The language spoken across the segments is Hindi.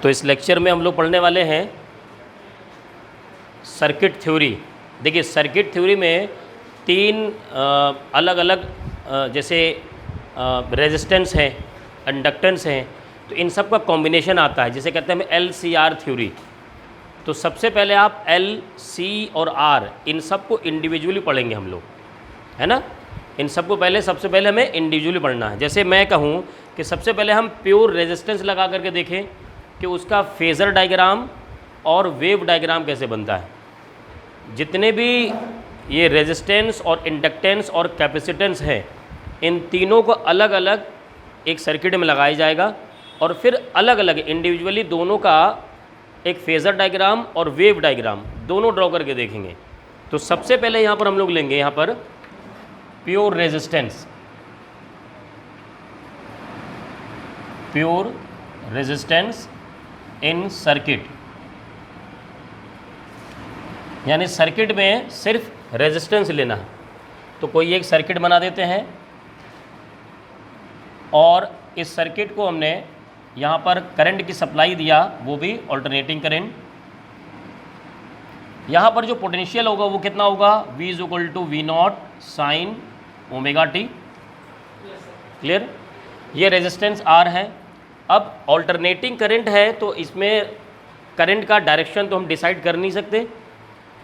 तो इस लेक्चर में हम लोग पढ़ने वाले हैं सर्किट थ्योरी। देखिए सर्किट थ्योरी में तीन अलग अलग जैसे रेजिस्टेंस है, इंडक्टेंस है, तो इन सब का कॉम्बिनेशन आता है, जिसे कहते हैं हम LCR थ्योरी। तो सबसे पहले आप L, C और R इन सब को इंडिविजुअली पढ़ेंगे हम लोग, है ना। इन सब को सबसे पहले हमें इंडिविजुअली पढ़ना है। जैसे मैं कहूँ कि सबसे पहले हम प्योर रेजिस्टेंस लगा करके देखें कि उसका फेज़र डायग्राम और वेव डायग्राम कैसे बनता है। जितने भी ये रेजिस्टेंस और इंडक्टेंस और कैपेसिटेंस है, इन तीनों को अलग अलग एक सर्किट में लगाया जाएगा और फिर अलग अलग इंडिविजुअली दोनों का एक फेज़र डायग्राम और वेव डायग्राम दोनों ड्रॉ करके देखेंगे। तो सबसे पहले यहाँ पर हम लोग लेंगे यहाँ पर pure resistance, pure resistance in circuit, यानी सर्किट में सिर्फ रेजिस्टेंस लेना है। तो कोई एक सर्किट बना देते हैं और इस सर्किट को हमने यहाँ पर करंट की सप्लाई दिया, वो भी ऑल्टरनेटिंग करंट। यहाँ पर जो पोटेंशियल होगा वो कितना होगा, V = V0 sin ω t। Clear. ये रेजिस्टेंस R है। अब ऑल्टरनेटिंग करंट है तो इसमें करंट का डायरेक्शन तो हम डिसाइड कर नहीं सकते,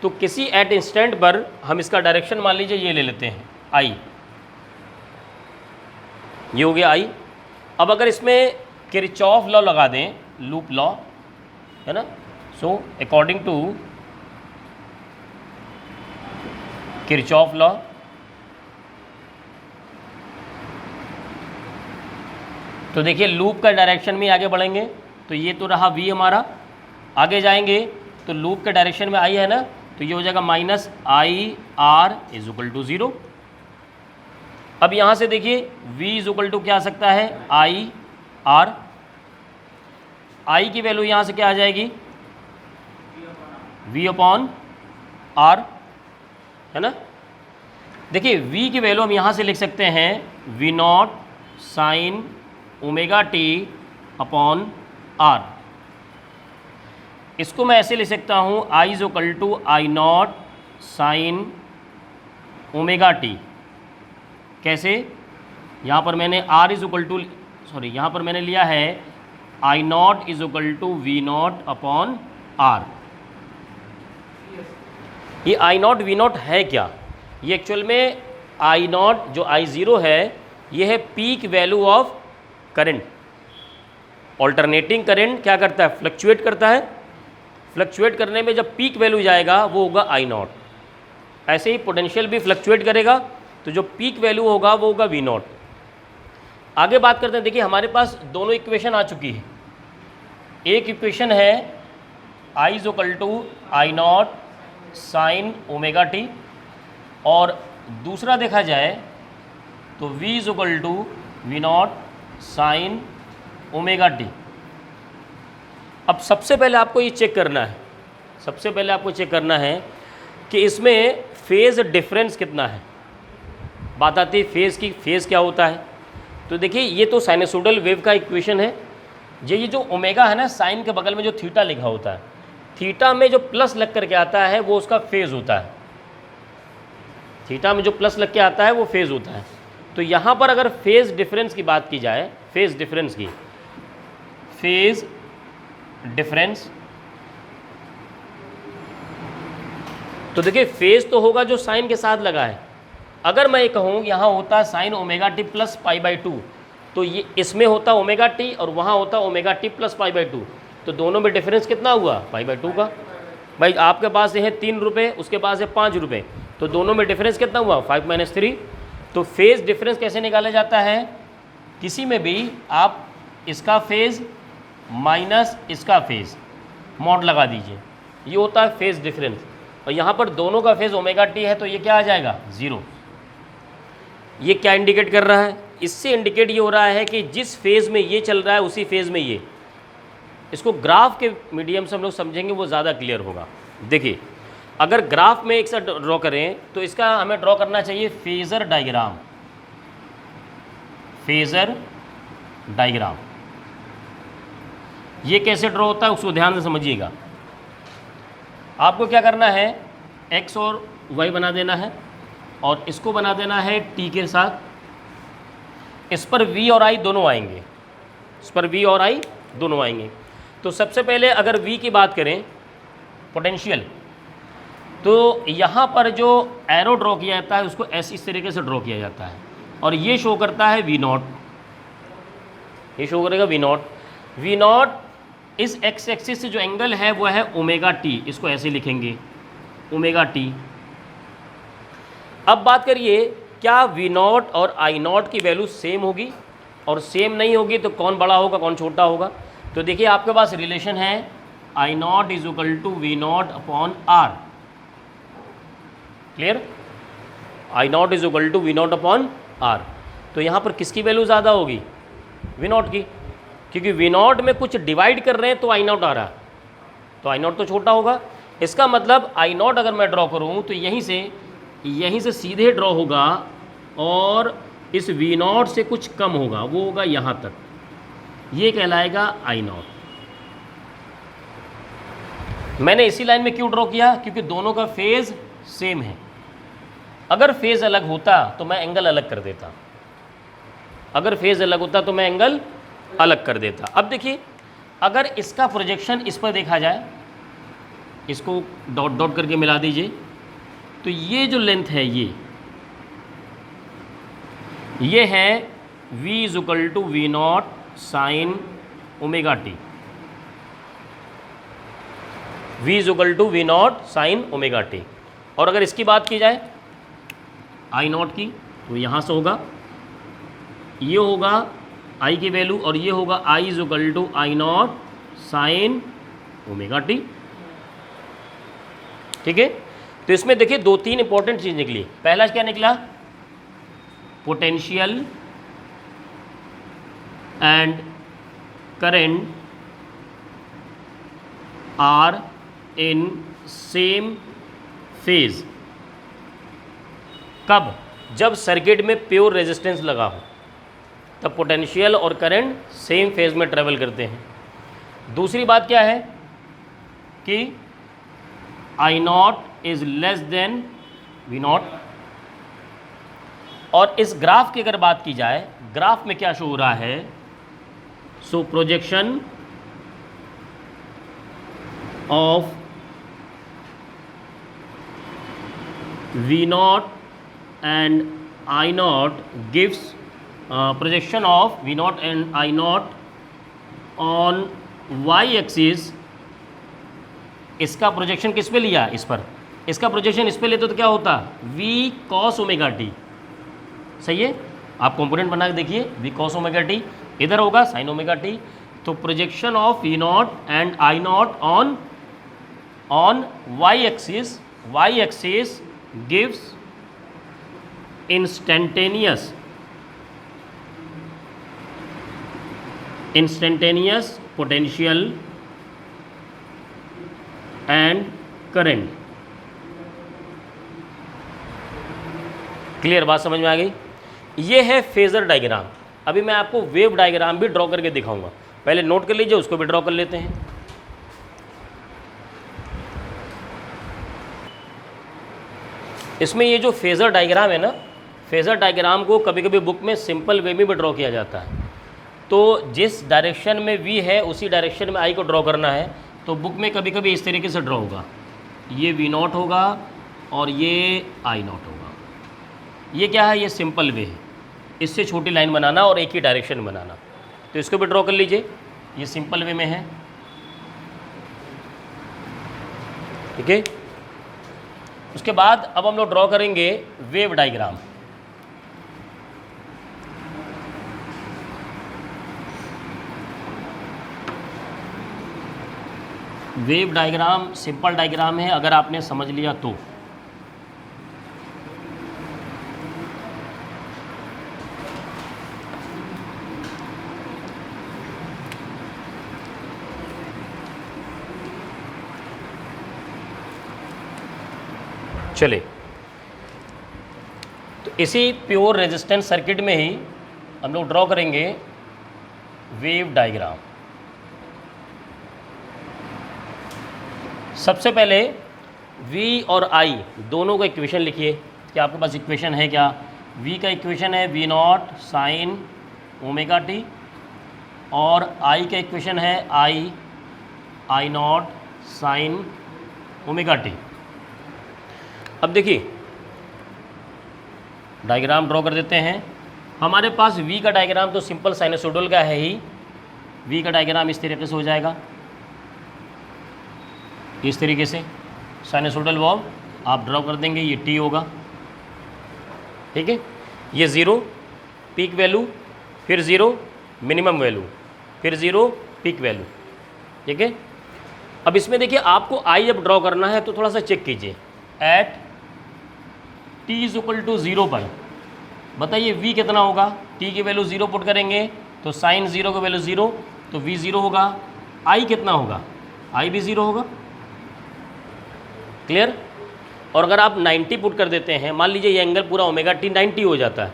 तो किसी एट इंस्टेंट पर हम इसका डायरेक्शन मान लीजिए ये ले लेते हैं I, ये हो गया I। अब अगर इसमें किरचॉफ लॉ लगा दें, लूप लॉ, है ना, so according to Kirchhoff law, तो देखिए लूप का डायरेक्शन में आगे बढ़ेंगे तो ये तो रहा V हमारा, आगे जाएंगे तो लूप के डायरेक्शन में I है ना, तो ये हो जाएगा -IR = 0। अब यहाँ से देखिए V = क्या आ सकता है, IR। I की वैल्यू यहाँ से क्या आ जाएगी, V/R, है ना। देखिए V की वैल्यू हम यहाँ से लिख सकते हैं V0 sin ω/R। इसको मैं ऐसे लिख सकता हूँ I = I0 sin ω/t। कैसे, यहाँ पर मैंने यहाँ पर मैंने लिया है I0 = V0/R। ये I0 V0 है क्या, ये एक्चुअल में I0 जो I0 है ये है peak value of current. Alternating current क्या करता है, फ्लक्चुएट करता है। फ्लक्चुएट करने में जब पीक वैल्यू जाएगा वो होगा I0। ऐसे ही पोटेंशियल भी फ्लक्चुएट करेगा, तो जो पीक वैल्यू होगा वो होगा V0। आगे बात करते हैं। देखिए हमारे पास दोनों इक्वेशन आ चुकी है। एक इक्वेशन है I = I0 sin ω/t और दूसरा देखा जाए तो V = V0 sin ω/t। अब सबसे पहले आपको ये चेक करना है, कि इसमें फेज़ डिफरेंस कितना है। बात आती है फेज़ की, फेज़ क्या होता है। तो देखिए ये तो साइनसोइडल वेव का इक्वेशन है। ये जो ओमेगा है ना, साइन के बगल में जो थीटा लिखा होता है, थीटा में जो प्लस लग करके आता है वो उसका फेज़ होता है। थीटा में जो प्लस लग के आता है वो फेज़ होता है। तो यहाँ पर अगर फेज़ डिफरेंस की बात की जाए, फेज़ डिफरेंस, तो देखिए फेज़ तो होगा जो साइन के साथ लगा है। अगर मैं ये कहूँ यहाँ होता sin ω/t + π/2, तो ये इसमें होता ω/t और वहाँ होता ω/t + π/2, तो दोनों में डिफरेंस कितना हुआ, π/2 का। भाई आपके पास ये है 3 रुपये, उसके पास है 5 रुपये, तो दोनों में डिफरेंस कितना हुआ, 5 - 3। तो फेज़ डिफरेंस कैसे निकाला जाता है, किसी में भी आप इसका फेज़ माइनस इसका फेज़ मॉड लगा दीजिए, ये होता है फेज़ डिफरेंस। और यहाँ पर दोनों का फेज़ ω/t है तो ये क्या आ जाएगा, 0। ये क्या इंडिकेट कर रहा है, इससे इंडिकेट ये हो रहा है कि जिस फेज़ में ये चल रहा है उसी फेज़ में ये। इसको ग्राफ के मीडियम से हम लोग समझेंगे, वो ज़्यादा क्लियर होगा। देखिए अगर ग्राफ में एक साथ ड्रॉ करें तो इसका हमें ड्रॉ करना चाहिए फेज़र डायग्राम। ये कैसे ड्रॉ होता है उसको ध्यान से समझिएगा। आपको क्या करना है, x और y बना देना है और इसको बना देना है t के साथ। इस पर v और i दोनों आएंगे, इस पर v और i दोनों आएंगे। तो सबसे पहले अगर v की बात करें पोटेंशियल, तो यहाँ पर जो एरो ड्रॉ किया जाता है उसको ऐसे इस तरीके से ड्रॉ किया जाता है और ये शो करता है v नॉट, ये शो करेगा v नॉट। v नॉट इस x एक्सिस से जो एंगल है वो है ओमेगा t, इसको ऐसे लिखेंगे ओमेगा t। अब बात करिए क्या v नॉट और i नॉट की वैल्यू सेम होगी, और सेम नहीं होगी तो कौन बड़ा होगा कौन छोटा होगा। तो देखिए आपके पास रिलेशन है i not is equal to v not upon r, clear, i not is equal to v not upon r। तो यहाँ पर किसकी वैल्यू ज़्यादा होगी, v नॉट की, क्योंकि v नॉट में कुछ डिवाइड कर रहे हैं तो i नॉट आ रहा, तो i नॉट तो छोटा होगा। इसका मतलब i नॉट अगर मैं ड्रॉ करूँ तो यहीं से सीधे ड्रॉ होगा और इस v नॉट से कुछ कम होगा, वो होगा यहाँ तक, ये कहलाएगा i नॉट। मैंने इसी लाइन में क्यों ड्रॉ किया, क्योंकि दोनों का फेज़ सेम है। अगर फेज़ अलग होता तो मैं एंगल अलग कर देता, अगर फेज़ अलग होता तो मैं एंगल अलग कर देता। अब देखिए अगर इसका प्रोजेक्शन इस पर देखा जाए, इसको डॉट डॉट करके मिला दीजिए, तो ये जो लेंथ है ये है v is equal to V not sine omega T, v is equal to V not sine omega T. और अगर इसकी बात की जाए आई नॉट की, तो यहाँ से होगा, ये होगा आई की वैल्यू और ये होगा I is equal to I not sine omega t, ठीक है। तो इसमें देखिए दो तीन इंपॉर्टेंट चीज़ निकली। पहला क्या निकला, potential and current are in same phase. कब, जब सर्किट में प्योर रेजिस्टेंस लगा हो तब पोटेंशियल और करंट सेम फेज में ट्रेवल करते हैं। दूसरी बात क्या है कि I naught is less than V not. और इस ग्राफ की अगर बात की जाए, ग्राफ में क्या शो हो रहा है, so projection of V naught and I naught gives projection of V naught and I naught on y axis। इसका प्रोजेक्शन किस पे लिया, इस पर, इसका प्रोजेक्शन इस पे लेते तो क्या होता, v cos ओमेगा टी, सही है। आप कंपोनेंट बना के देखिए, v cos ओमेगा टी, इधर होगा साइन ओमेगा टी। तो projection of V not and I not on y axis gives instantaneous potential and current. Clear, बात समझ में आ गई। ये है फेजर डायग्राम। अभी मैं आपको वेव डायग्राम भी ड्रॉ करके दिखाऊंगा, पहले नोट कर लीजिए, उसको भी ड्रॉ कर लेते हैं। इसमें ये जो फेजर डायग्राम है ना, फेजर डायग्राम को कभी कभी बुक में सिंपल वे में भी ड्रॉ किया जाता है। तो जिस डायरेक्शन में v है उसी डायरेक्शन में i को ड्रॉ करना है, तो बुक में कभी कभी इस तरीके से ड्रॉ होगा, ये v नॉट होगा और ये i नॉट होगा। ये क्या है, ये सिंपल वे है, इससे छोटी लाइन बनाना और एक ही डायरेक्शन में बनाना। तो इसको भी ड्रॉ कर लीजिए, ये सिंपल वे में है, ठीक है। उसके बाद अब हम लोग ड्रॉ करेंगे wave diagram. Wave diagram simple diagram है, अगर आपने समझ लिया तो। चले, तो इसी प्योर रेजिस्टेंस सर्किट में ही हम लोग ड्रॉ करेंगे वेव डायग्राम। सबसे पहले v और i दोनों का इक्वेशन लिखिए कि आपके पास इक्वेशन है क्या। v का इक्वेशन है v not sine omega T और i का इक्वेशन है i naught sine omega T. अब देखिए डायग्राम ड्रॉ कर देते हैं। हमारे पास v का डायग्राम तो सिंपल साइनसोइडल का है ही। v का डायग्राम इस तरीके से हो जाएगा, इस तरीके से साइनसोइडल वॉव आप ड्रॉ कर देंगे, ये t होगा, ठीक है। ये 0 पीक वैल्यू, फिर 0 मिनिमम वैल्यू, फिर 0 पीक वैल्यू, ठीक है। अब इसमें देखिए आपको i अब ड्रॉ करना है तो थोड़ा सा चेक कीजिए। At t is equal to 0 पर बताइए v कितना होगा। t की वैल्यू 0 पुट करेंगे तो साइन 0 की वैल्यू 0, तो v 0 होगा। i कितना होगा, i भी 0 होगा, क्लियर। और अगर आप 90 पुट कर देते हैं, मान लीजिए ये एंगल पूरा ओमेगा टी 90 हो जाता है,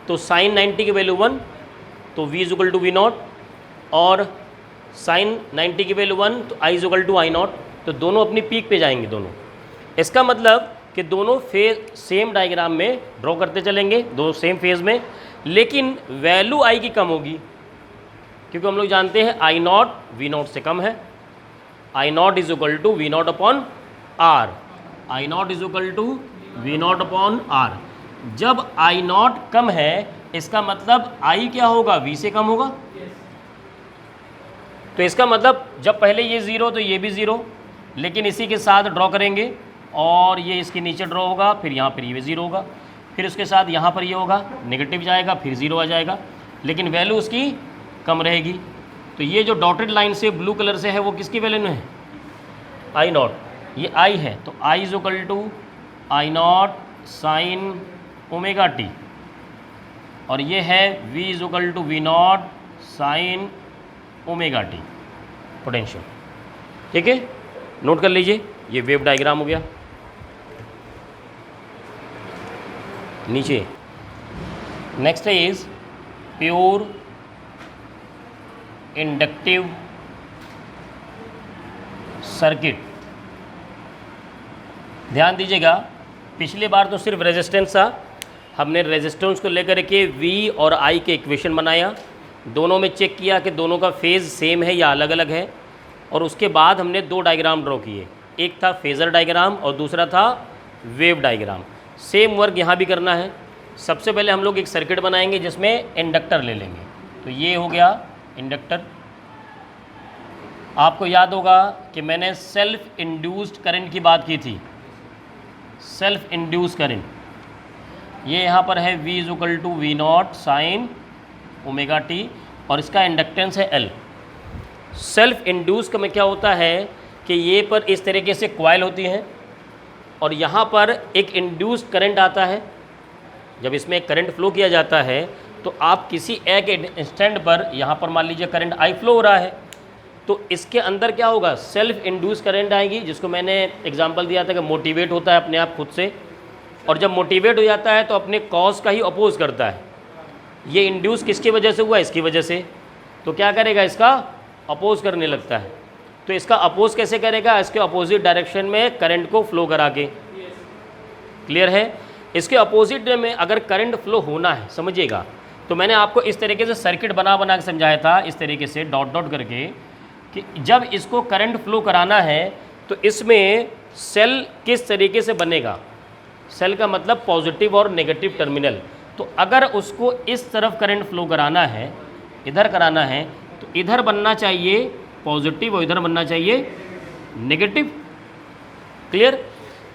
तो साइन 90 की वैल्यू 1, तो v is equal to V not, और साइन 90 की वैल्यू 1 तो i is equal to I not. तो दोनों अपनी पीक पे जाएंगे दोनों। इसका मतलब कि दोनों फेज सेम डायग्राम में ड्रॉ करते चलेंगे, दो सेम फेज में, लेकिन वैल्यू i की कम होगी, क्योंकि हम लोग जानते हैं आई नॉट वी नॉट से कम है। I naught is equal to V naught upon R, I naught is equal to V naught upon R. जब आई नॉट कम है इसका मतलब i क्या होगा, v से कम होगा। तो इसका मतलब जब पहले ये 0 तो ये भी 0, लेकिन इसी के साथ ड्रॉ करेंगे और ये इसके नीचे ड्रॉ होगा, फिर यहाँ पर ये 0 होगा, फिर उसके साथ यहाँ पर ये होगा, नेगेटिव जाएगा, फिर 0 आ जाएगा, लेकिन वैल्यू उसकी कम रहेगी। तो ये जो डॉटेड लाइन से ब्लू कलर से है वो किसकी वैल्यू में है, आई नॉट, ये i है, तो i is equal to I not sine omega T, और ये है v is equal to V not sine omega T potential, ठीक है। नोट कर लीजिए, ये वेव डायग्राम हो गया। नीचे next is pure inductive circuit. ध्यान दीजिएगा, पिछली बार तो सिर्फ रेजिस्टेंस था, हमने रेजिस्टेंस को लेकर के v और i के इक्वेशन बनाया, दोनों में चेक किया कि दोनों का फेज़ सेम है या अलग अलग है, और उसके बाद हमने दो डायग्राम ड्रॉ किए, एक था फेज़र डायग्राम और दूसरा था वेव डायग्राम। सेम वर्क यहाँ भी करना है। सबसे पहले हम लोग एक सर्किट बनाएंगे जिसमें इंडक्टर ले लेंगे, तो ये हो गया इंडक्टर। आपको याद होगा कि मैंने सेल्फ इंड्यूस्ड करंट की बात की थी, सेल्फ इंड्यूस करंट, ये यहाँ पर है v is equal to V not sine omega T, और इसका इंडक्टेंस है L। सेल्फ इंड्यूस का में क्या होता है कि ये पर इस तरीके से कॉइल होती हैं और यहाँ पर एक इंड्यूस्ड करंट आता है। जब इसमें करंट फ्लो किया जाता है तो आप किसी एक इंस्टेंट पर, यहाँ पर मान लीजिए करंट I फ्लो हो रहा है, तो इसके अंदर क्या होगा, सेल्फ इंड्यूस करंट आएगी, जिसको मैंने एग्जांपल दिया था कि मोटिवेट होता है अपने आप खुद से, और जब मोटिवेट हो जाता है तो अपने कॉज का ही अपोज करता है। ये इंड्यूस किसकी वजह से हुआ, इसकी वजह से, तो क्या करेगा, इसका अपोज करने लगता है। तो इसका अपोज कैसे करेगा, इसके अपोजिट डायरेक्शन में करंट को फ्लो करा के। क्लियर है। इसके अपोजिट में अगर करंट फ्लो होना है, समझिएगा, तो मैंने आपको इस तरीके से सर्किट बना के समझाया था, इस तरीके से डॉट डॉट करके, कि जब इसको करंट फ्लो कराना है तो इसमें सेल किस तरीके से बनेगा। सेल का मतलब पॉजिटिव और नेगेटिव टर्मिनल। तो अगर उसको इस तरफ करंट फ्लो कराना है, इधर कराना है, तो इधर बनना चाहिए पॉजिटिव और इधर बनना चाहिए नेगेटिव। क्लियर।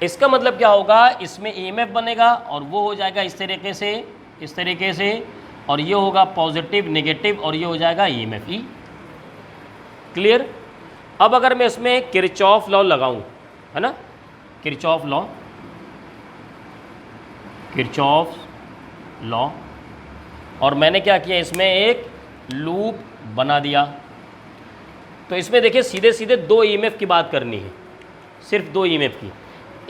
इसका मतलब क्या होगा, इसमें ईएमएफ बनेगा और वो हो जाएगा इस तरीके से, इस तरीके से, और ये होगा पॉजिटिव नेगेटिव, और ये हो जाएगा ईएमएफ ई। क्लियर। अब अगर मैं इसमें किरचॉफ लॉ लगाऊं, है ना, किरचॉफ लॉ, किरचॉफ लॉ, और मैंने क्या किया, इसमें एक लूप बना दिया, तो इसमें देखिए सीधे सीधे दो ईएमएफ की बात करनी है, सिर्फ दो ईएमएफ की।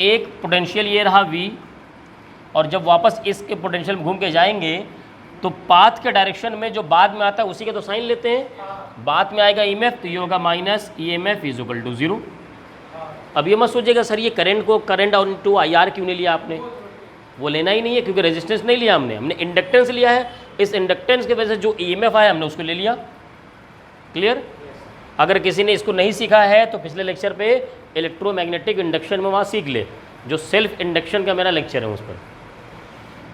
एक पोटेंशियल ये रहा V, और जब वापस इसके पोटेंशियल में घूम के जाएंगे तो पाथ के डायरेक्शन में जो बाद में आता है उसी के तो साइन लेते हैं। बाद में आएगा ईएमएफ, तो ये होगा minus EMF is equal to 0। अब ये मत सोचिएगा सर ये करंट को करंट और टू आई आर क्यों नहीं लिया आपने, वो लेना ही नहीं है क्योंकि रेजिस्टेंस नहीं लिया हमने इंडक्टेंस लिया है। इस इंडक्टेंस की वजह से जो ईएमएफ आया हमने उसको ले लिया। क्लियर? अगर किसी ने इसको नहीं सीखा है तो पिछले लेक्चर पे इलेक्ट्रोमैग्नेटिक इंडक्शन में वहाँ सीख ले, जो सेल्फ इंडक्शन का मेरा लेक्चर है उस पर।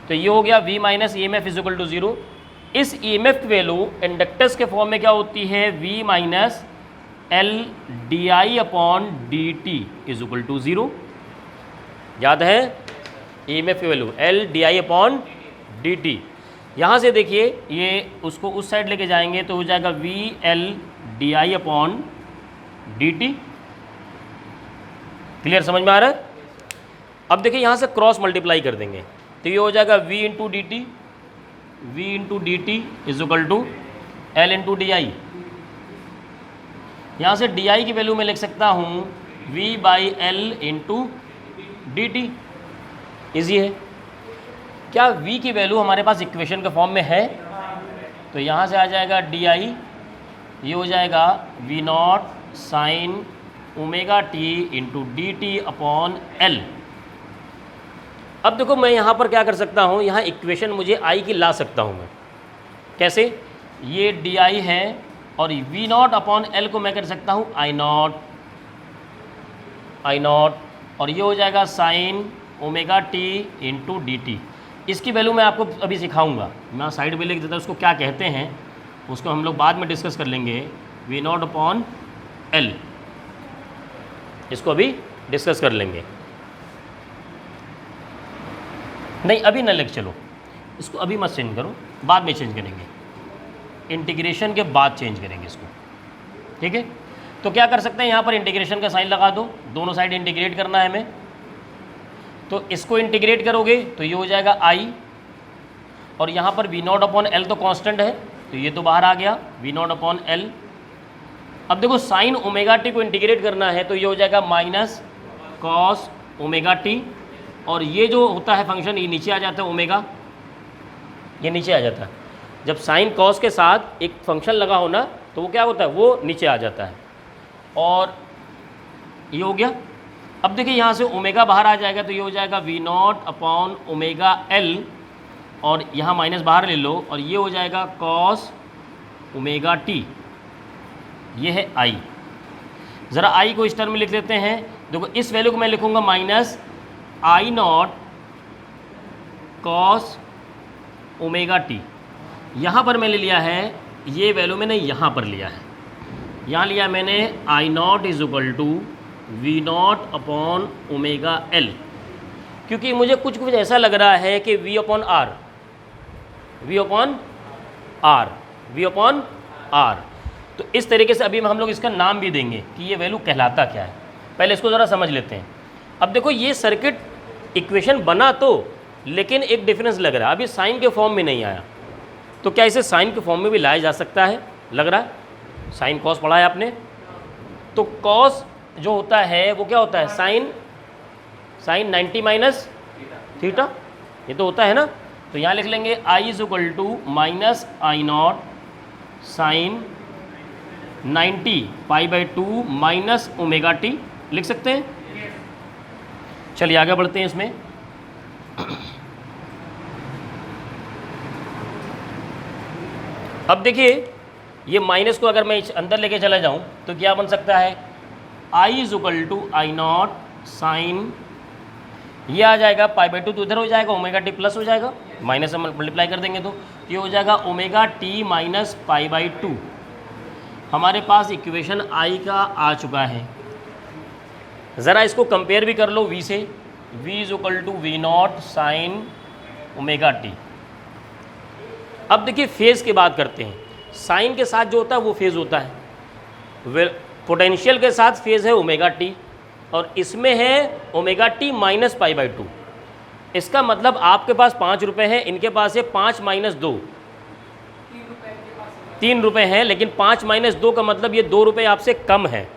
तो ये हो गया V minus E M F is equal to 0। इस ई एम एफ की वैल्यू इंडक्टर्स के फॉर्म में क्या होती है, V minus L D I upon D T is equal to 0। याद है ई एम एफ की value L D I upon D T. यहाँ से देखिए ये उसको उस साइड लेके जाएंगे तो हो जाएगा V L D I upon D T. Clear, समझ में आ रहा है? अब देखिए यहाँ से क्रॉस मल्टीप्लाई कर देंगे तो ये हो जाएगा V into D T, V into D T is equal to L into D I. यहाँ से डी आई की वैल्यू मैं लिख सकता हूँ V by L into D T. Easy है। क्या V की वैल्यू हमारे पास इक्वेशन के फॉर्म में है? तो यहाँ से आ जाएगा डी आई, ये हो जाएगा V not sine omega T into D T upon L. अब देखो मैं यहाँ पर क्या कर सकता हूँ, यहाँ इक्वेशन मुझे आई की ला सकता हूँ मैं। कैसे? ये डी आई है और V नॉट अपॉन एल को मैं कर सकता हूँ आई नॉट और ये हो जाएगा sign omega T into D T. इसकी वैल्यू मैं आपको अभी सिखाऊंगा, मैं साइड में लिख देता हूँ उसको क्या कहते हैं, उसको हम लोग बाद में डिस्कस कर लेंगे। V नॉट अपॉन एल, इसको अभी डिस्कस कर लेंगे। नहीं अभी न लिख चलो, इसको अभी मत चेंज करो, बाद में चेंज करेंगे, इंटीग्रेशन के बाद चेंज करेंगे इसको। ठीक है? तो क्या कर सकते हैं, यहाँ पर इंटीग्रेशन का साइन लगा दो, दोनों साइड इंटीग्रेट करना है हमें। तो इसको इंटीग्रेट करोगे तो ये हो जाएगा आई और यहाँ पर V नॉट अपॉन एल तो कांस्टेंट है तो ये तो बाहर आ गया V नॉट अपॉन एल। अब देखो साइन ओमेगा टी को इंटीग्रेट करना है तो ये हो जाएगा माइनस कॉस ओमेगा टी और ये जो होता है फंक्शन ये नीचे आ जाता है ओमेगा, ये नीचे आ जाता है। जब साइन कॉस के साथ एक फंक्शन लगा हो ना तो वो क्या होता है, वो नीचे आ जाता है। और ये हो गया। अब देखिए यहाँ से ओमेगा बाहर आ जाएगा तो ये हो जाएगा V not upon omega L और यहाँ माइनस बाहर ले लो और ये हो जाएगा कॉस ओमेगा टी। ये है आई। ज़रा आई को इस टर्म में लिख लेते हैं। देखो इस वैल्यू को मैं लिखूँगा minus I not cos omega T. यहाँ पर मैंने लिया है, ये वैल्यू मैंने यहाँ पर लिया है, यहाँ लिया मैंने I naught is equal to V not upon omega L, क्योंकि मुझे कुछ ऐसा लग रहा है कि V अपॉन आर। तो इस तरीके से अभी हम लोग इसका नाम भी देंगे कि ये वैल्यू कहलाता क्या है। पहले इसको ज़रा समझ लेते हैं। अब देखो ये सर्किट इक्वेशन बना तो, लेकिन एक डिफरेंस लग रहा है, अभी साइन के फॉर्म में नहीं आया। तो क्या इसे साइन के फॉर्म में भी लाया जा सकता है? लग रहा है। साइन कॉस पढ़ा है आपने, तो कॉस जो होता है वो क्या होता है, साइन 90 माइनस थीटा, ये तो होता है ना। तो यहाँ लिख लेंगे I is equal to minus I not sine 90 pi by 2 minus omega t, लिख सकते हैं। चलिए आगे बढ़ते हैं इसमें। अब देखिए ये माइनस को अगर मैं अंदर लेके चला जाऊं तो क्या बन सकता है, I is equal to I not sine, ये आ जाएगा पाई बाई 2 तो इधर हो जाएगा, ओमेगा टी प्लस हो जाएगा, माइनस से मल्टीप्लाई कर देंगे तो ये हो जाएगा omega t minus pi by 2। हमारे पास इक्वेशन आई का आ चुका है। ज़रा इसको कंपेयर भी कर लो V से, V is equal to V not sine omega T. अब देखिए फेज़ की बात करते हैं। साइन के साथ जो होता है वो फेज़ होता है, पोटेंशियल के साथ फेज़ है ओमेगा टी और इसमें है omega t minus pi by 2। इसका मतलब आपके पास 5 रुपये है, इनके पास है 5 माइनस 2, 3 रुपये हैं, लेकिन 5 माइनस 2 का मतलब ये 2 रुपये आपसे कम है।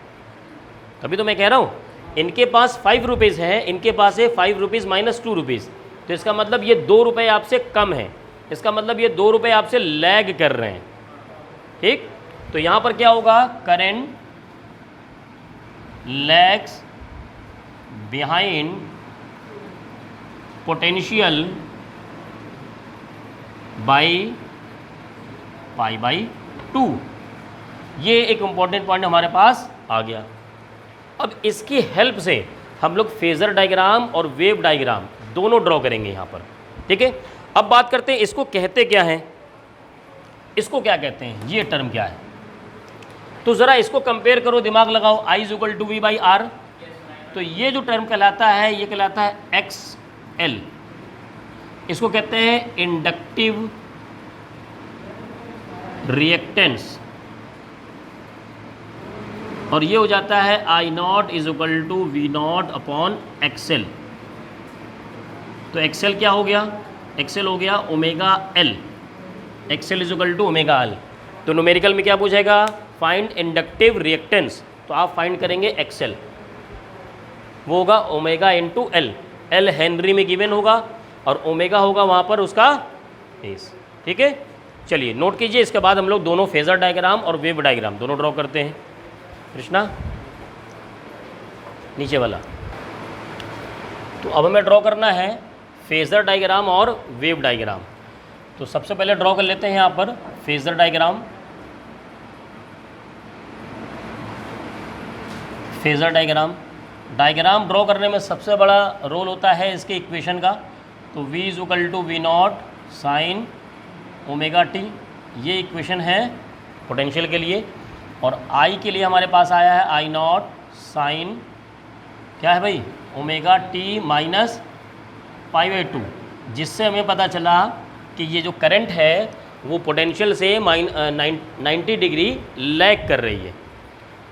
तभी तो मैं कह रहा हूँ इनके पास 5 रुपीज़ है, इनके पास है 5 रुपीज़ माइनस 2 रुपीज़, तो इसका मतलब ये 2 रुपये आपसे कम है, इसका मतलब ये 2 रुपये आपसे लैग कर रहे हैं। ठीक, तो यहाँ पर क्या होगा, current lags behind potential by pi by 2। ये एक इम्पॉर्टेंट पॉइंट हमारे पास आ गया। अब इसकी हेल्प से हम लोग फेज़र डायग्राम और वेव डायग्राम दोनों ड्रॉ करेंगे यहाँ पर, ठीक है। अब बात करते हैं इसको कहते क्या हैं, इसको क्या कहते हैं, ये टर्म क्या है। तो ज़रा इसको कंपेयर करो, दिमाग लगाओ। I is equal to V by R, तो ये जो टर्म कहलाता है ये कहलाता है एक्स एल। इसको कहते हैं इंडक्टिव रिएक्टेंस, और ये हो जाता है I naught is equal to V naught upon XL. तो एक्सएल क्या हो गया, एक्सएल हो गया omega L, XL is equal to omega L. तो न्यूमेरिकल में क्या पूछेगा, फाइंड इंडक्टिव रिएक्टेंस, तो आप फाइंड करेंगे एक्सएल, वो होगा omega into L. L Henry में गिवन होगा और ओमेगा होगा वहाँ पर उसका फेस, ठीक है। चलिए नोट कीजिए, इसके बाद हम लोग दोनों फेज़र डायग्राम और वेव डायग्राम दोनों ड्रॉ करते हैं। कृष्णा नीचे वाला, तो अब हमें ड्रॉ करना है फेज़र डायग्राम और वेव डायग्राम। तो सबसे पहले ड्रॉ कर लेते हैं यहाँ पर phasor diagram. Phasor diagram draw करने में सबसे बड़ा रोल होता है इसके इक्वेशन का। तो v is equal to V not sine omega T, ये इक्वेशन है पोटेंशियल के लिए। और I के लिए हमारे पास आया है आई नॉट साइन क्या है भाई, omega t minus pi by 2, जिससे हमें पता चला कि ये जो करंट है वो पोटेंशियल से 90 डिग्री लैग कर रही है।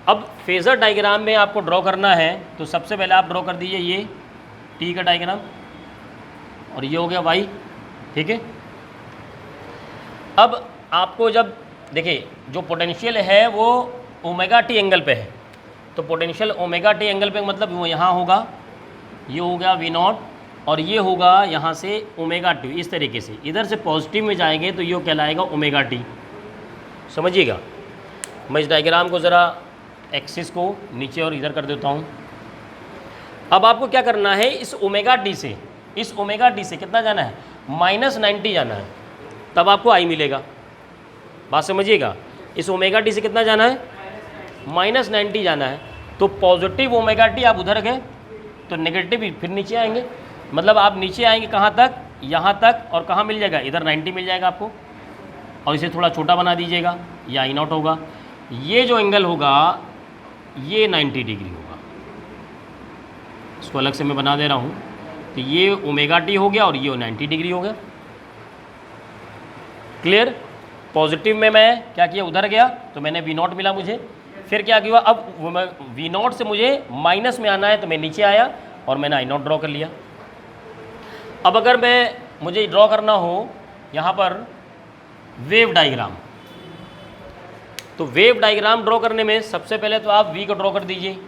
अब फेज़र डायग्राम में आपको ड्रॉ करना है, तो सबसे पहले आप ड्रॉ कर दीजिए ये टी का डायग्राम, और ये हो गया वाई, ठीक है। अब आपको जब देखिए जो पोटेंशियल है वो ओमेगा टी एंगल पे है, तो पोटेंशियल ओमेगा टी एंगल पे मतलब वो यहाँ होगा, ये हो गया वी नॉट, और ये होगा यहाँ से ओमेगा टी। इस तरीके से इधर से पॉजिटिव में जाएंगे तो ये कहलाएगा ओमेगा टी, समझिएगा। मैं इस डायग्राम को ज़रा एक्सिस को नीचे और इधर कर देता हूँ। अब आपको क्या करना है, इस ओमेगा टी से कितना जाना है, -90 जाना है, तब आपको आई मिलेगा। बात समझिएगा, इस ओमेगा टी से कितना जाना है, -90 जाना है। तो पॉजिटिव ओमेगा टी आप उधर गए तो नेगेटिव फिर नीचे आएंगे, मतलब आप नीचे आएंगे कहाँ तक, यहाँ तक, और कहाँ मिल जाएगा, इधर 90 मिल जाएगा आपको। और इसे थोड़ा छोटा बना दीजिएगा, ये आई नॉट होगा। ये जो एंगल होगा ये 90 डिग्री होगा, इसको अलग से मैं बना दे रहा हूँ। तो ये ओमेगा टी हो गया और ये 90 डिग्री हो गया, क्लियर। पॉजिटिव में मैं क्या किया, उधर गया तो मैंने वी नॉट मिला मुझे, फिर क्या किया, अब वी नॉट से मुझे माइनस में आना है तो मैं नीचे आया और मैंने आई नॉट ड्रॉ कर लिया। अब अगर मुझे ड्रॉ करना हो यहाँ पर वेव डायग्राम, तो वेव डायग्राम ड्रॉ करने में सबसे पहले तो आप वी को ड्रॉ कर दीजिए।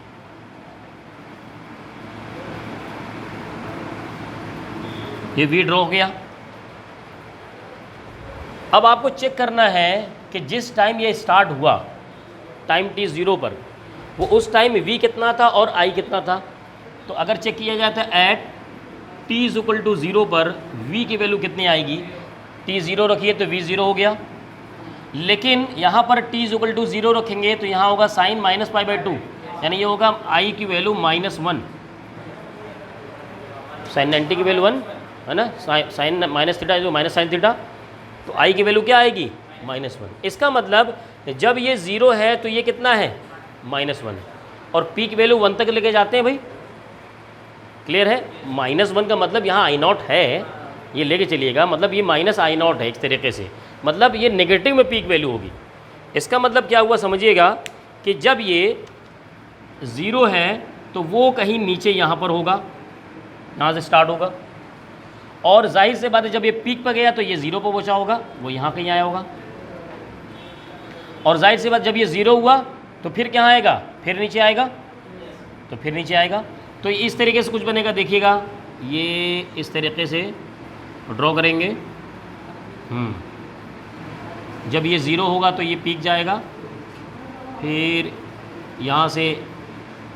ये वी ड्रॉ हो गया। अब आपको चेक करना है कि जिस टाइम ये स्टार्ट हुआ, टाइम t 0 पर, वो उस टाइम v कितना था और i कितना था। तो अगर चेक किया जाता है at t is equal to 0 पर v की वैल्यू कितनी आएगी, t 0 रखिए तो v 0 हो गया। लेकिन यहाँ पर t इज इक्वल टू 0 रखेंगे तो यहाँ होगा साइन माइनस पाई बाई 2, यानी ये होगा i की वैल्यू -1, साइन 90 की वैल्यू 1 है ना, साइन माइनस थीटा जो माइनस साइन थीटा, तो i की वैल्यू क्या आएगी, -1। इसका मतलब जब ये 0 है तो ये कितना है, -1, और पीक वैल्यू 1 तक लेके जाते हैं भाई, क्लियर है। -1 का मतलब यहाँ आई नॉट है, ये लेके चलिएगा, मतलब ये माइनस आई नॉट है एक तरीके से, मतलब ये नेगेटिव में पीक वैल्यू होगी। इसका मतलब क्या हुआ समझिएगा कि जब ये 0 है तो वो कहीं नीचे यहाँ पर होगा, यहाँ से स्टार्ट होगा, और जाहिर से बात है जब ये पीक पर गया तो ये 0 पर पहुँचा होगा, वो यहाँ कहीं आया होगा, और जाहिर सी बात जब ये 0 हुआ तो फिर क्या आएगा, फिर नीचे आएगा, तो फिर नीचे आएगा। तो इस तरीके से कुछ बनेगा, देखिएगा ये इस तरीके से ड्रॉ करेंगे। जब ये 0 होगा तो ये पीक जाएगा, फिर यहाँ से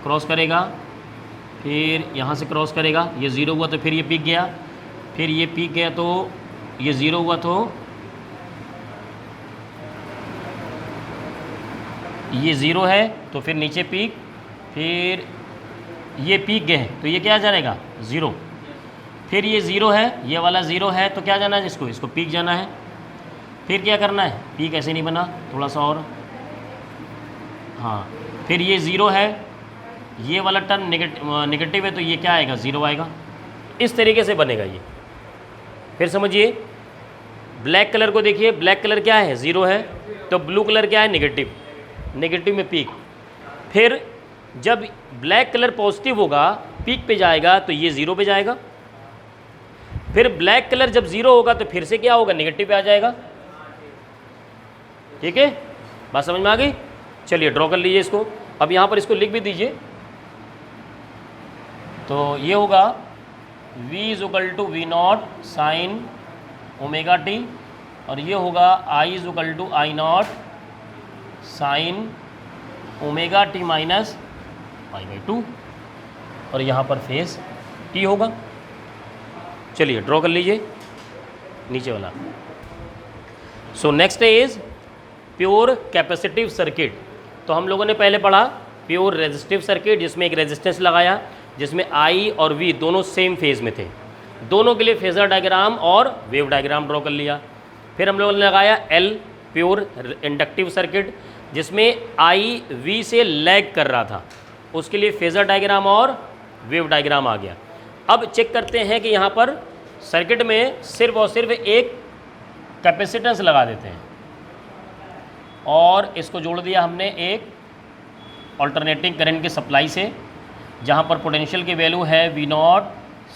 क्रॉस करेगा, फिर यहाँ से क्रॉस करेगा, ये ज़ीरो हुआ तो फिर ये पीक गया, फिर ये पीक गया तो ये ज़ीरो हुआ तो ये ज़ीरो है तो फिर नीचे पीक, फिर ये पीक गए तो ये क्या जाएगा ज़ीरो, फिर ये ज़ीरो है, ये वाला ज़ीरो है तो क्या जाना है इसको पीक जाना है। फिर क्या करना है, पीक ऐसे नहीं बना, थोड़ा सा और, हाँ, फिर ये ज़ीरो है, ये वाला टर्म नेगेटिव है तो ये क्या आएगा ज़ीरो आएगा। इस तरीके से बनेगा ये। फिर समझिए, ब्लैक कलर को देखिए, ब्लैक कलर क्या है ज़ीरो है, तो ब्लू कलर क्या है नेगेटिव, नेगेटिव में पीक। फिर जब ब्लैक कलर पॉजिटिव होगा पीक पे जाएगा तो ये ज़ीरो पे जाएगा। फिर ब्लैक कलर जब ज़ीरो होगा तो फिर से क्या होगा नेगेटिव पे आ जाएगा। ठीक है, बात समझ में आ गई। चलिए ड्रॉ कर लीजिए इसको। अब यहाँ पर इसको लिख भी दीजिए, तो ये होगा v = v0 sign omega T, और ये होगा I = I0 sine omega t minus π/2, और यहाँ पर फेस t होगा। चलिए ड्रॉ कर लीजिए नीचे वाला। So next is pure capacitive circuit. तो हम लोगों ने पहले पढ़ा प्योर रेजिस्टिव सर्किट, जिसमें एक रेजिस्टेंस लगाया, जिसमें I और V दोनों सेम फेज में थे, दोनों के लिए फेजर डायग्राम और वेव डायग्राम ड्रॉ कर लिया। फिर हम लोगों ने लगाया L प्योर इंडक्टिव सर्किट, जिसमें I V से लैग कर रहा था, उसके लिए फेजर डायग्राम और वेव डायग्राम आ गया। अब चेक करते हैं कि यहाँ पर सर्किट में सिर्फ और सिर्फ एक कैपेसिटेंस लगा देते हैं, और इसको जोड़ दिया हमने एक अल्टरनेटिंग करंट की सप्लाई से, जहाँ पर पोटेंशियल की वैल्यू है V0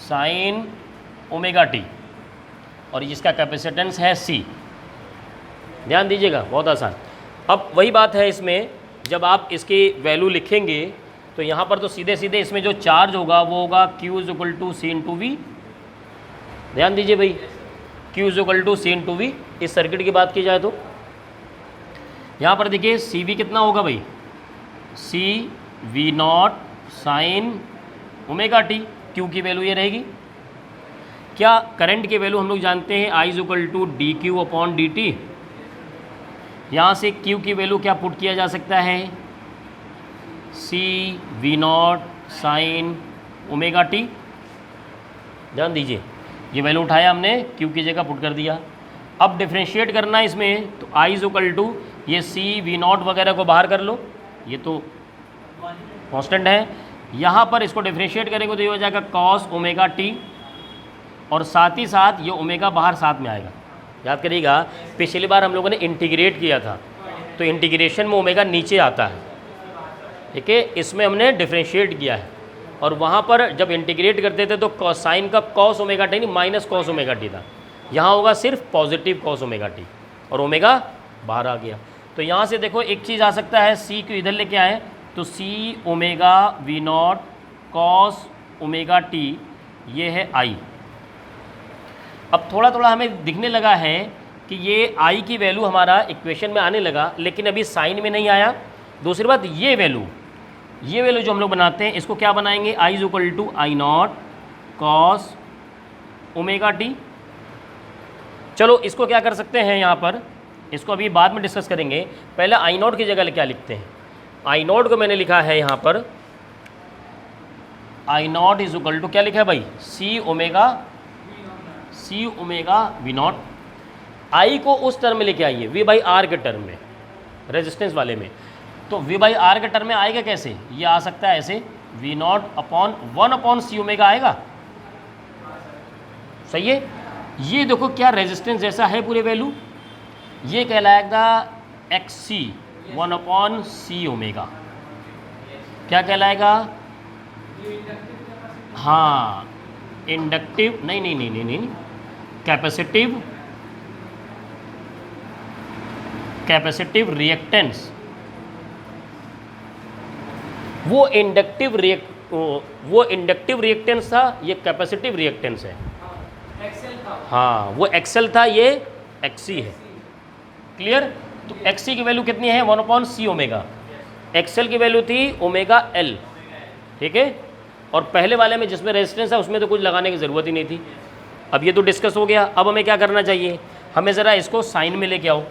साइन ओमेगा टी, और जिसका कैपेसिटेंस है C। ध्यान दीजिएगा, बहुत आसान। अब वही बात है इसमें, जब आप इसकी वैल्यू लिखेंगे तो यहाँ पर तो सीधे सीधे इसमें जो चार्ज होगा वो होगा Q = C/V। ध्यान दीजिए भाई, Q = C/V। इस सर्किट की बात की जाए तो यहाँ पर देखिए CV कितना होगा भाई, C V0 sign omega T, Q की वैल्यू ये रहेगी। क्या करंट की वैल्यू हम लोग जानते हैं I = dQ/dt। यहाँ से Q की वैल्यू क्या पुट किया जा सकता है, C V0 sign omega T. ध्यान दीजिए, ये वैल्यू उठाया हमने, Q की जगह पुट कर दिया। अब डिफ्रेंशिएट करना है इसमें, तो I = ये C V0 वगैरह को बाहर कर लो, ये तो कांस्टेंट है। यहाँ पर इसको डिफ्रेंशिएट करेंगे तो ये हो जाएगा cos ओमेगा टी, और साथ ही साथ ये ओमेगा बाहर साथ में आएगा। याद करिएगा, पिछली बार हम लोगों ने इंटीग्रेट किया था, तो इंटीग्रेशन में ओमेगा नीचे आता है, ठीक है, इसमें हमने डिफ्रेंशिएट किया है। और वहाँ पर जब इंटीग्रेट करते थे तो साइन का cos ओमेगा टी नहीं, माइनस cos ओमेगा टी था। यहाँ होगा सिर्फ पॉजिटिव cos ओमेगा टी, और ओमेगा बाहर आ गया। तो यहाँ से देखो एक चीज़ आ सकता है, C को इधर लेके आए तो C omega V0 cos omega T, ये है I। अब थोड़ा थोड़ा हमें दिखने लगा है कि ये I की वैल्यू हमारा इक्वेशन में आने लगा, लेकिन अभी साइन में नहीं आया। दूसरी बात, ये वैल्यू जो हम लोग बनाते हैं, इसको क्या बनाएंगे, I = I0 cos omega T. चलो इसको क्या कर सकते हैं, यहाँ पर इसको अभी बाद में डिस्कस करेंगे। पहले I0 की जगह क्या लिखते हैं, I0 को मैंने लिखा है यहाँ पर I0 = क्या लिखा है भाई, C ओमेगा V0। I को उस टर्म में लेके आइए, V/R के टर्म में, रेजिस्टेंस वाले में। तो V/R के टर्म में आएगा कैसे, ये आ सकता है ऐसे, V0/1/C ओमेगा आएगा। सही है, ये देखो क्या रेजिस्टेंस जैसा है पूरे वैल्यू, ये कहलाएगा XC 1/C ओमेगा। क्या कहलाएगा, हाँ इंडक्टिव नहीं, कैपेसिटिव रिएक्टेंस। वो इंडक्टिव रिएक्टेंस था, ये कैपेसिटिव रिएक्टेंस है। हाँ वो एक्सेल था, ये XC है। क्लियर। तो XC की वैल्यू कितनी है, 1/C ओमेगा। एक्सेल की वैल्यू थी ओमेगा L, ठीक है। और पहले वाले में जिसमें रेजिस्टेंस है उसमें तो कुछ लगाने की ज़रूरत ही नहीं थी। अब ये तो डिस्कस हो गया। अब हमें क्या करना चाहिए, हमें ज़रा इसको साइन में लेके आओ।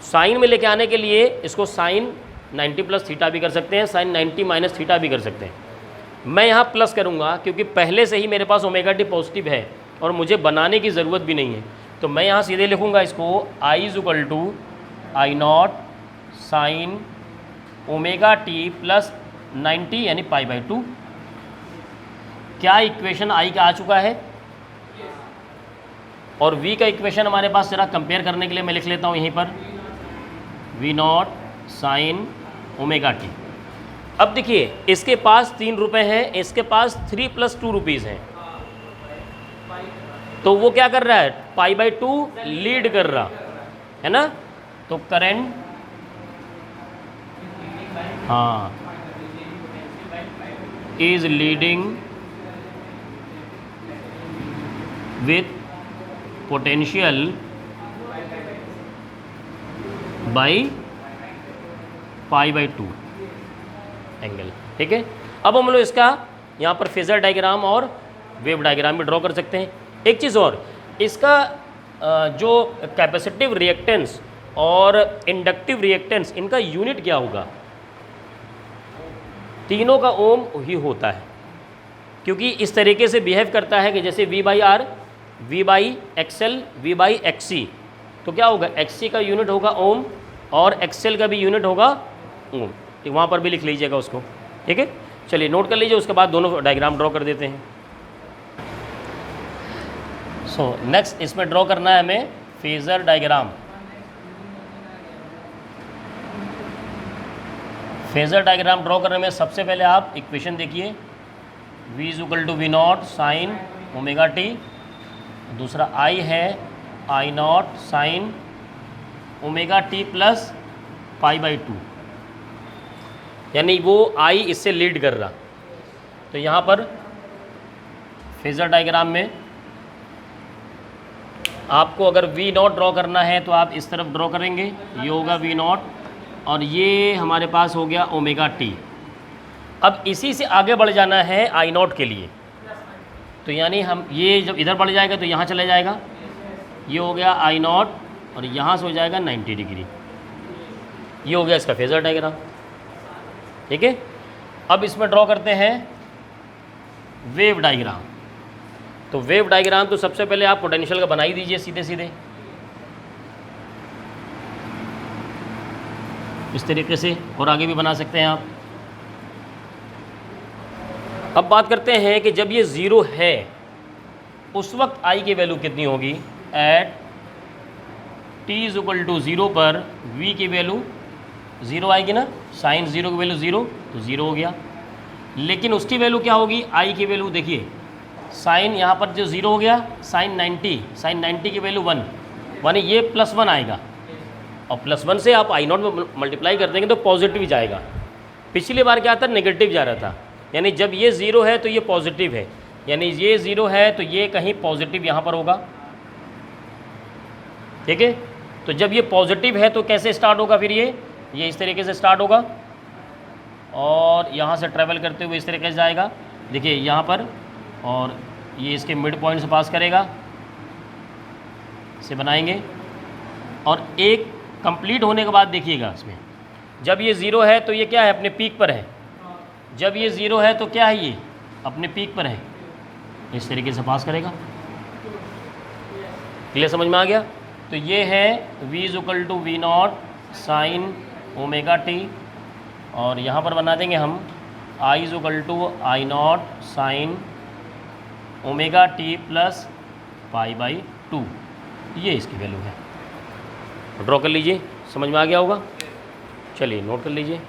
साइन में लेके आने के लिए इसको साइन 90 प्लस थीटा भी कर सकते हैं, साइन 90 माइनस थीटा भी कर सकते हैं। मैं यहाँ प्लस करूँगा क्योंकि पहले से ही मेरे पास ओमेगा टी पॉजिटिव है और मुझे बनाने की ज़रूरत भी नहीं है। तो मैं यहाँ सीधे लिखूँगा इसको I is equal to I not sine omega T plus 90 यानी π/2। क्या इक्वेशन I का आ चुका है, और V का इक्वेशन हमारे पास जरा कंपेयर करने के लिए मैं लिख लेता हूँ यहीं पर V not sine omega T. अब देखिए इसके पास 3 रुपये हैं, इसके पास 3 + 2 रुपीज़ हैं, तो वो क्या कर रहा है, π/2 लीड कर रहा है ना। तो करंट, हाँ, is leading with potential by π/2 angle. ठीक है, अब हम लोग इसका यहाँ पर फेजर डायग्राम और वेव डायग्राम भी ड्रॉ कर सकते हैं। एक चीज़ और, इसका जो कैपेसिटिव रिएक्टेंस और इंडक्टिव रिएक्टेंस, इनका यूनिट क्या होगा, तीनों का ओम ही होता है, क्योंकि इस तरीके से बिहेव करता है कि जैसे V/R, V/XL, V/XC, तो क्या होगा, XC का यूनिट होगा ओम और XL का भी यूनिट होगा ओम। तो वहाँ पर भी लिख लीजिएगा उसको। ठीक है, चलिए नोट कर लीजिए, उसके बाद दोनों डायग्राम ड्रॉ कर देते हैं। सो नेक्स्ट इसमें ड्रॉ करना है हमें phasor diagram. Phasor diagram draw करने में सबसे पहले आप इक्वेशन देखिए, V is equal to V not sine omega t, दूसरा I है I naught sine omega T plus π/2, यानी वो I इससे लीड कर रहा। तो यहाँ पर फेजर डायग्राम में आपको अगर V नॉट ड्रॉ करना है तो आप इस तरफ ड्रॉ करेंगे, ये होगा V नॉट और ये हमारे पास हो गया ओमेगा टी। अब इसी से आगे बढ़ जाना है I नॉट के लिए, तो यानी हम ये जब इधर बढ़ जाएगा तो यहाँ चले जाएगा, ये हो गया I नॉट और यहाँ से हो जाएगा 90 डिग्री। ये हो गया इसका फेजर डायग्राम। ठीक है, अब इसमें ड्रॉ करते हैं वेव डायग्राम। तो वेव डायग्राम तो सबसे पहले आप पोटेंशियल का बना ही दीजिए सीधे सीधे इस तरीके से, और आगे भी बना सकते हैं आप। अब बात करते हैं कि जब ये ज़ीरो है उस वक्त I की वैल्यू कितनी होगी। At t is equal to 0 पर V की वैल्यू 0 आएगी ना, साइन 0 की वैल्यू 0 तो 0 हो गया। लेकिन उसकी वैल्यू क्या होगी, I की वैल्यू देखिए, साइन यहाँ पर जो 0 हो गया, साइन 90 की वैल्यू 1, यानी ये +1 आएगा, और +1 से आप I नॉट में मल्टीप्लाई कर देंगे तो पॉजिटिव जाएगा। पिछली बार क्या था, नेगेटिव जा रहा था, यानी जब ये 0 है तो ये पॉजिटिव है, यानी ये 0 है तो ये कहीं पॉजिटिव यहाँ पर होगा। ठीक है, तो जब ये पॉजिटिव है तो कैसे स्टार्ट होगा, फिर ये इस तरीके से स्टार्ट होगा और यहाँ से ट्रैवल करते हुए इस तरीके से जाएगा, देखिए यहाँ पर, और ये इसके मिड पॉइंट से पास करेगा, इसे बनाएंगे, और एक कंप्लीट होने के बाद देखिएगा इसमें, जब ये 0 है तो ये क्या है, अपने पीक पर है, जब ये 0 है तो क्या है, ये अपने पीक पर है, इस तरीके से पास करेगा। क्लियर, समझ में आ गया। तो ये है V is equal to V not sine omega T, और यहाँ पर बना देंगे हम I is equal to I naught sine omega T plus π/2, ये इसकी वैल्यू है। ड्रॉ कर लीजिए, समझ में आ गया होगा। चलिए नोट कर लीजिए।